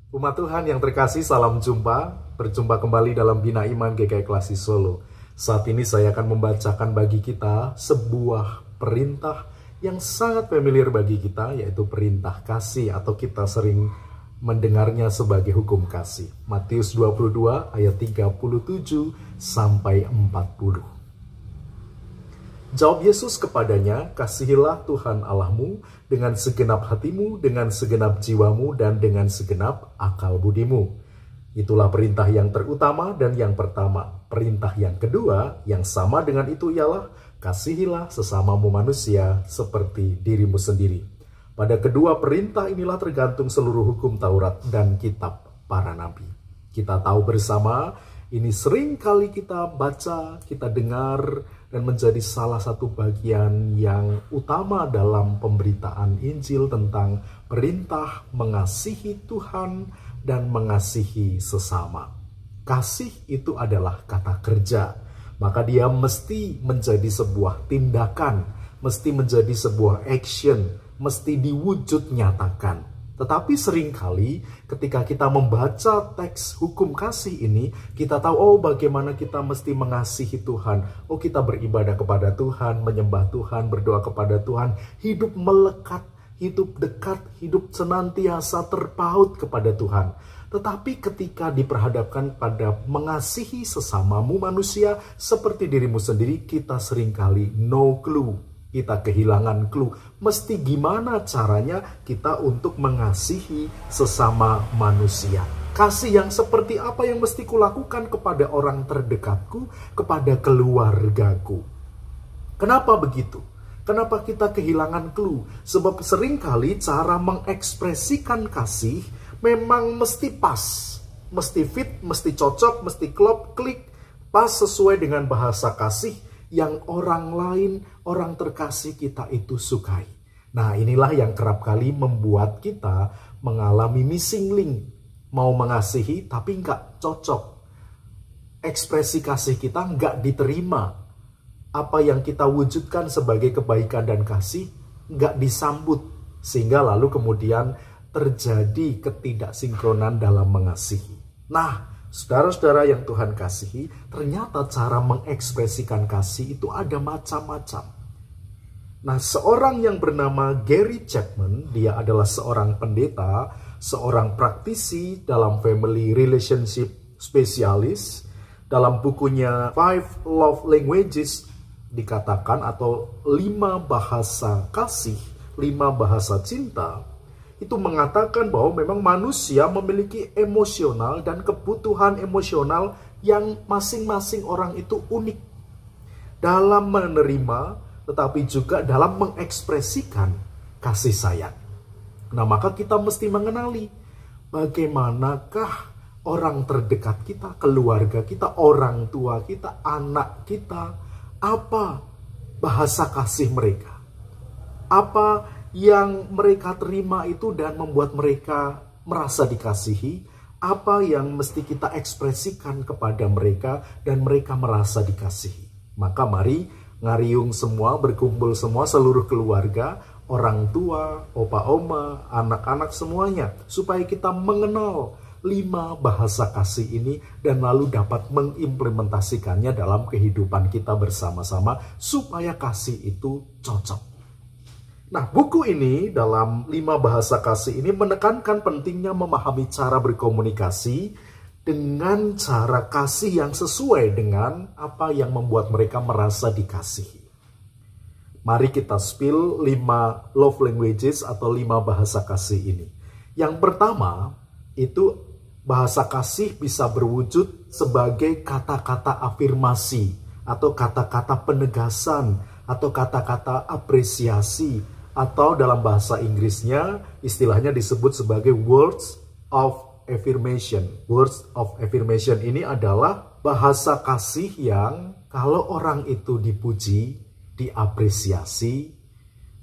Umat Tuhan yang terkasih, salam jumpa. Berjumpa kembali dalam Bina Iman GKI Klasik Solo. Saat ini saya akan membacakan bagi kita sebuah perintah yang sangat familiar bagi kita, yaitu perintah kasih, atau kita sering mendengarnya sebagai hukum kasih. Matius 22 ayat 37 sampai 40. Jawab Yesus kepadanya, kasihilah Tuhan Allahmu dengan segenap hatimu, dengan segenap jiwamu, dan dengan segenap akal budimu. Itulah perintah yang terutama dan yang pertama. Perintah yang kedua, yang sama dengan itu ialah, kasihilah sesamamu manusia seperti dirimu sendiri. Pada kedua perintah inilah tergantung seluruh hukum Taurat dan kitab para nabi. Kita tahu bersama, ini sering kali kita baca, kita dengar, dan menjadi salah satu bagian yang utama dalam pemberitaan Injil tentang perintah mengasihi Tuhan dan mengasihi sesama. Kasih itu adalah kata kerja, maka dia mesti menjadi sebuah tindakan, mesti menjadi sebuah action, mesti diwujud nyatakan. Tetapi seringkali ketika kita membaca teks hukum kasih ini, kita tahu, oh bagaimana kita mesti mengasihi Tuhan. Oh kita beribadah kepada Tuhan, menyembah Tuhan, berdoa kepada Tuhan. Hidup melekat, hidup dekat, hidup senantiasa terpaut kepada Tuhan. Tetapi ketika diperhadapkan pada mengasihi sesamamu manusia seperti dirimu sendiri, kita seringkali no clue. Kita kehilangan clue, mesti gimana caranya kita untuk mengasihi sesama manusia. Kasih yang seperti apa yang mesti kulakukan kepada orang terdekatku, kepada keluargaku. Kenapa begitu? Kenapa kita kehilangan clue? Sebab seringkali cara mengekspresikan kasih memang mesti pas, mesti fit, mesti cocok, mesti klop, klik, pas sesuai dengan bahasa kasih yang orang lain, orang terkasih kita itu sukai. Nah inilah yang kerap kali membuat kita mengalami missing link. Mau mengasihi tapi nggak cocok. Ekspresi kasih kita nggak diterima. Apa yang kita wujudkan sebagai kebaikan dan kasih nggak disambut. Sehingga lalu kemudian terjadi ketidaksinkronan dalam mengasihi. Nah, saudara-saudara yang Tuhan kasihi, ternyata cara mengekspresikan kasih itu ada macam-macam. Nah, seorang yang bernama Gary Chapman, dia adalah seorang pendeta, seorang praktisi dalam family relationship spesialis. Dalam bukunya Five Love Languages dikatakan, atau 5 bahasa kasih, 5 bahasa cinta, itu mengatakan bahwa memang manusia memiliki emosional dan kebutuhan emosional yang masing-masing orang itu unik dalam menerima, tetapi juga dalam mengekspresikan kasih sayang. Nah, maka kita mesti mengenali bagaimanakah orang terdekat kita, keluarga kita, orang tua kita, anak kita, apa bahasa kasih mereka, apa yang mereka terima itu dan membuat mereka merasa dikasihi, apa yang mesti kita ekspresikan kepada mereka dan mereka merasa dikasihi. Maka mari ngariung semua, berkumpul semua, seluruh keluarga, orang tua, opa oma, anak-anak semuanya, supaya kita mengenal 5 bahasa kasih ini dan lalu dapat mengimplementasikannya dalam kehidupan kita bersama-sama supaya kasih itu cocok. Nah, buku ini dalam 5 bahasa kasih ini menekankan pentingnya memahami cara berkomunikasi dengan cara kasih yang sesuai dengan apa yang membuat mereka merasa dikasihi. Mari kita spill 5 love languages atau 5 bahasa kasih ini. Yang pertama, itu bahasa kasih bisa berwujud sebagai kata-kata afirmasi atau kata-kata penegasan atau kata-kata apresiasi. Atau dalam bahasa Inggrisnya, istilahnya disebut sebagai words of affirmation. Words of affirmation ini adalah bahasa kasih yang kalau orang itu dipuji, diapresiasi,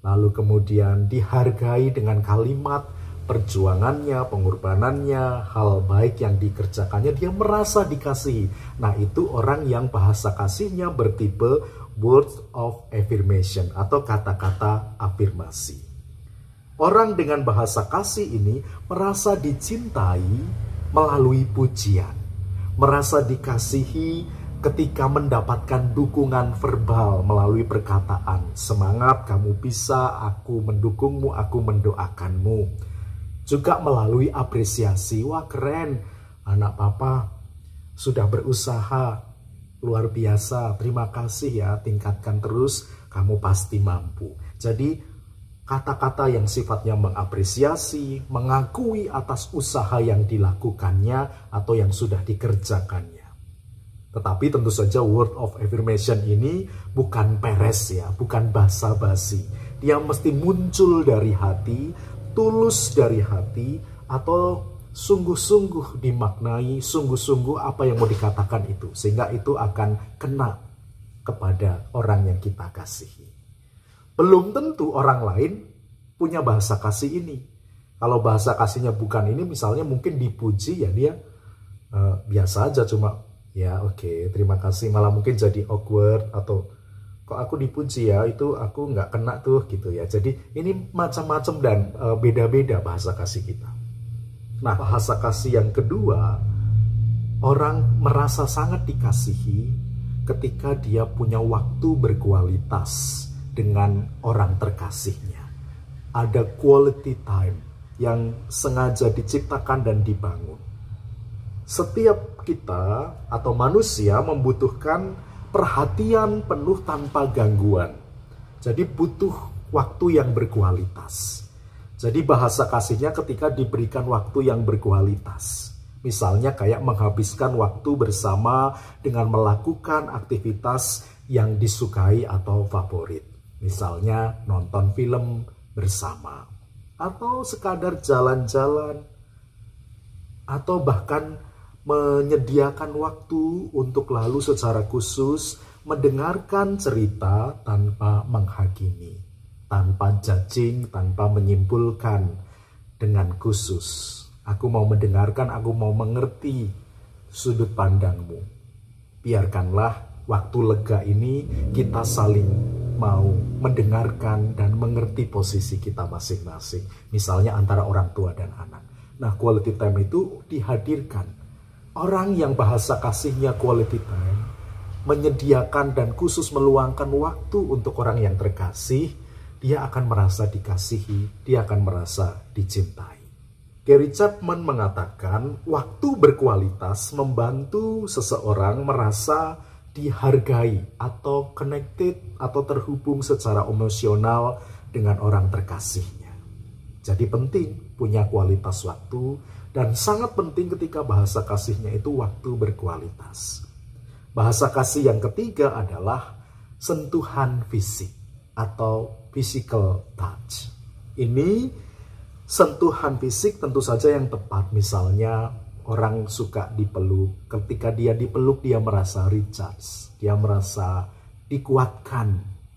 lalu kemudian dihargai dengan kalimat perjuangannya, pengorbanannya, hal baik yang dikerjakannya, dia merasa dikasihi. Nah, itu orang yang bahasa kasihnya bertipe words of affirmation atau kata-kata afirmasi. Orang dengan bahasa kasih ini merasa dicintai melalui pujian, merasa dikasihi ketika mendapatkan dukungan verbal melalui perkataan. Semangat, kamu bisa, aku mendukungmu, aku mendoakanmu. Juga melalui apresiasi, wah keren, anak papa sudah berusaha, luar biasa, terima kasih ya, tingkatkan terus, kamu pasti mampu. Jadi kata-kata yang sifatnya mengapresiasi, mengakui atas usaha yang dilakukannya atau yang sudah dikerjakannya. Tetapi tentu saja word of affirmation ini bukan peres ya, bukan basa-basi. Dia mesti muncul dari hati, tulus dari hati, atau sungguh-sungguh dimaknai, sungguh-sungguh apa yang mau dikatakan itu. Sehingga itu akan kena kepada orang yang kita kasihi. Belum tentu orang lain punya bahasa kasih ini. Kalau bahasa kasihnya bukan ini, misalnya mungkin dipuji ya dia biasa aja, cuma ya oke, terima kasih, malah mungkin jadi awkward atau kok aku dipuji ya, itu aku nggak kena tuh gitu ya. Jadi ini macam-macam dan beda-beda bahasa kasih kita. Nah, bahasa kasih yang kedua, orang merasa sangat dikasihi ketika dia punya waktu berkualitas dengan orang terkasihnya. Ada quality time yang sengaja diciptakan dan dibangun. Setiap kita atau manusia membutuhkan perhatian penuh tanpa gangguan. Jadi butuh waktu yang berkualitas. Jadi bahasa kasihnya ketika diberikan waktu yang berkualitas. Misalnya kayak menghabiskan waktu bersama dengan melakukan aktivitas yang disukai atau favorit. Misalnya nonton film bersama, atau sekadar jalan-jalan, atau bahkan menyediakan waktu untuk lalu secara khusus mendengarkan cerita tanpa menghakimi, tanpa judging, tanpa menyimpulkan, dengan khusus. Aku mau mendengarkan, aku mau mengerti sudut pandangmu. Biarkanlah waktu lega ini kita saling mau mendengarkan dan mengerti posisi kita masing-masing. Misalnya antara orang tua dan anak. Nah, quality time itu dihadirkan. Orang yang bahasa kasihnya quality time, menyediakan dan khusus meluangkan waktu untuk orang yang terkasih, dia akan merasa dikasihi, dia akan merasa dicintai. Gary Chapman mengatakan, waktu berkualitas membantu seseorang merasa dihargai atau connected atau terhubung secara emosional dengan orang terkasihnya. Jadi penting punya kualitas waktu dan sangat penting ketika bahasa kasihnya itu waktu berkualitas. Bahasa kasih yang ketiga adalah sentuhan fisik atau physical touch. Ini sentuhan fisik tentu saja yang tepat. Misalnya orang suka dipeluk. Ketika dia dipeluk dia merasa recharge. Dia merasa dikuatkan.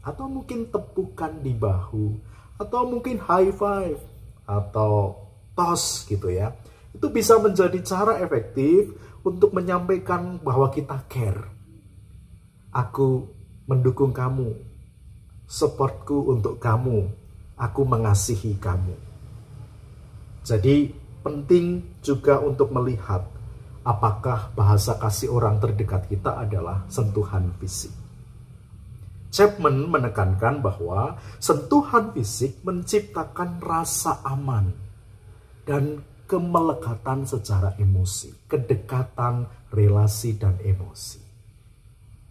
Atau mungkin tepukan di bahu. Atau mungkin high five. Atau tos gitu ya. Itu bisa menjadi cara efektif untuk menyampaikan bahwa kita care. Aku mendukung kamu. Supportku untuk kamu. Aku mengasihi kamu. Jadi penting juga untuk melihat apakah bahasa kasih orang terdekat kita adalah sentuhan fisik. Chapman menekankan bahwa sentuhan fisik menciptakan rasa aman dan kemelekatan secara emosi, kedekatan, relasi, dan emosi.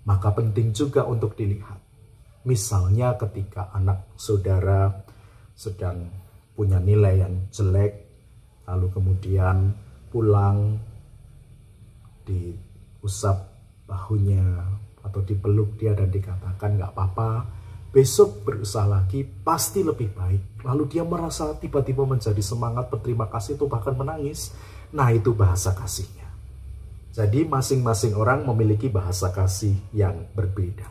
Maka penting juga untuk dilihat. Misalnya ketika anak saudara sedang punya nilai yang jelek, lalu kemudian pulang diusap bahunya atau dipeluk dia dan dikatakan gak apa-apa, besok berusaha lagi pasti lebih baik. Lalu dia merasa tiba-tiba menjadi semangat, berterima kasih, atau bahkan menangis. Nah, itu bahasa kasihnya. Jadi masing-masing orang memiliki bahasa kasih yang berbeda.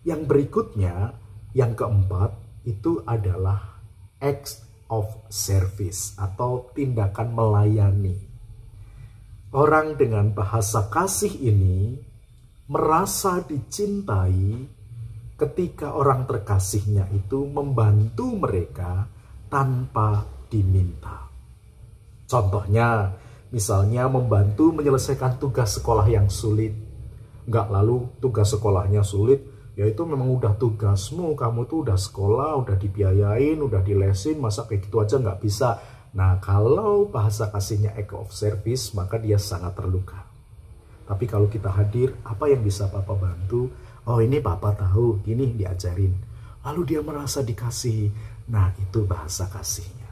Yang berikutnya, yang keempat, itu adalah acts of service atau tindakan melayani. Orang dengan bahasa kasih ini merasa dicintai ketika orang terkasihnya itu membantu mereka tanpa diminta. Contohnya, misalnya membantu menyelesaikan tugas sekolah yang sulit. Nggak lalu tugas sekolahnya sulit, yaitu memang udah tugasmu, kamu tuh udah sekolah, udah dibiayain, udah dilesin, masa kayak gitu aja nggak bisa. Nah, kalau bahasa kasihnya act of service, maka dia sangat terluka. Tapi kalau kita hadir, apa yang bisa Papa bantu? Oh, ini Papa tahu, ini diajarin. Lalu dia merasa dikasihi. Nah, itu bahasa kasihnya.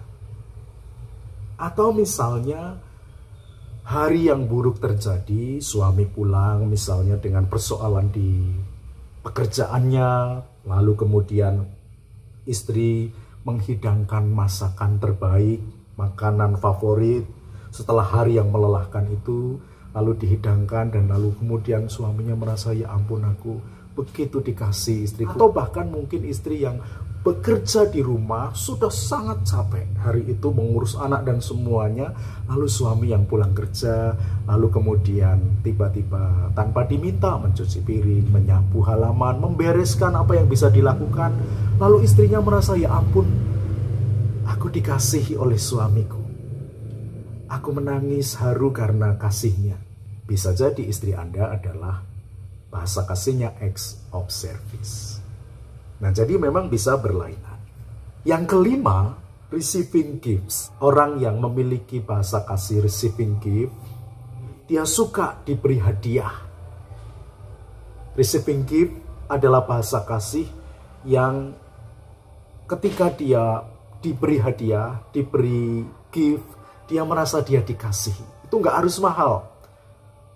Atau misalnya hari yang buruk terjadi, suami pulang misalnya dengan persoalan di pekerjaannya, lalu kemudian istri menghidangkan masakan terbaik, makanan favorit setelah hari yang melelahkan itu, lalu dihidangkan dan lalu kemudian suaminya merasa, ya ampun aku begitu dikasih istri. Atau bahkan mungkin istri yang bekerja di rumah sudah sangat capek hari itu mengurus anak dan semuanya, lalu suami yang pulang kerja, lalu kemudian tiba-tiba tanpa diminta mencuci piring, menyapu halaman, membereskan apa yang bisa dilakukan, lalu istrinya merasa, ya ampun aku dikasihi oleh suamiku, aku menangis haru karena kasihnya. Bisa jadi istri Anda adalah bahasa kasihnya acts of service. Nah, jadi memang bisa berlainan. Yang kelima, receiving gifts. Orang yang memiliki bahasa kasih receiving gift, dia suka diberi hadiah. Receiving gift adalah bahasa kasih yang ketika dia diberi hadiah, diberi gift, dia merasa dia dikasihi. Itu nggak harus mahal.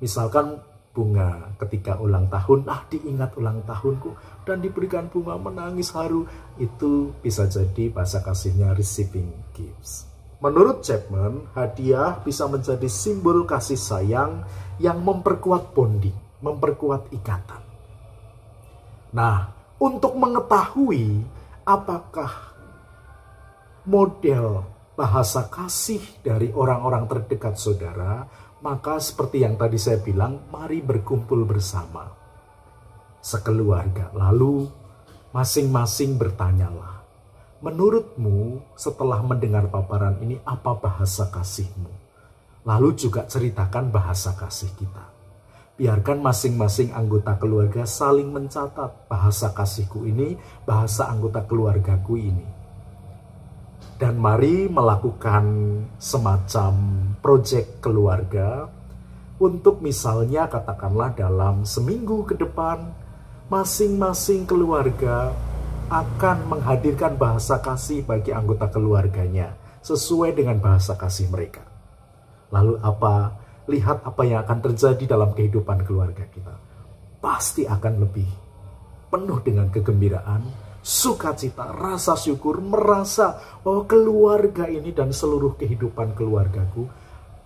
Misalkan bunga ketika ulang tahun, diingat ulang tahunku dan diberikan bunga, menangis haru. Itu bisa jadi bahasa kasihnya receiving gifts. Menurut Chapman, hadiah bisa menjadi simbol kasih sayang yang memperkuat bonding, memperkuat ikatan. Nah, untuk mengetahui apakah model bahasa kasih dari orang-orang terdekat saudara, maka seperti yang tadi saya bilang, mari berkumpul bersama sekeluarga. Lalu masing-masing bertanyalah, menurutmu setelah mendengar paparan ini apa bahasa kasihmu? Lalu juga ceritakan bahasa kasih kita. Biarkan masing-masing anggota keluarga saling mencatat bahasa kasihku ini, bahasa anggota keluargaku ini. Dan mari melakukan semacam proyek keluarga untuk misalnya katakanlah dalam seminggu ke depan masing-masing keluarga akan menghadirkan bahasa kasih bagi anggota keluarganya sesuai dengan bahasa kasih mereka. Lalu lihat apa yang akan terjadi dalam kehidupan keluarga kita. Pasti akan lebih penuh dengan kegembiraan, sukacita, rasa syukur, merasa bahwa keluarga ini dan seluruh kehidupan keluargaku,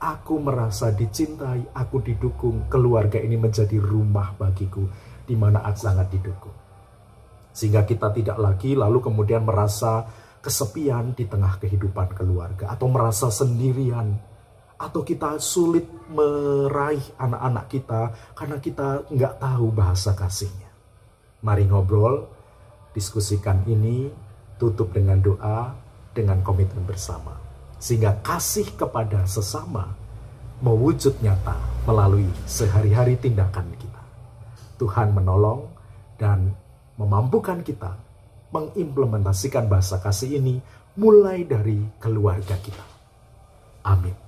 aku merasa dicintai, aku didukung, keluarga ini menjadi rumah bagiku, di mana aku sangat didukung. Sehingga kita tidak lagi lalu kemudian merasa kesepian di tengah kehidupan keluarga, atau merasa sendirian, atau kita sulit meraih anak-anak kita karena kita nggak tahu bahasa kasihnya. Mari ngobrol, diskusikan ini, tutup dengan doa, dengan komitmen bersama. Sehingga kasih kepada sesama mewujud nyata melalui sehari-hari tindakan kita. Tuhan menolong dan memampukan kita mengimplementasikan bahasa kasih ini mulai dari keluarga kita. Amin.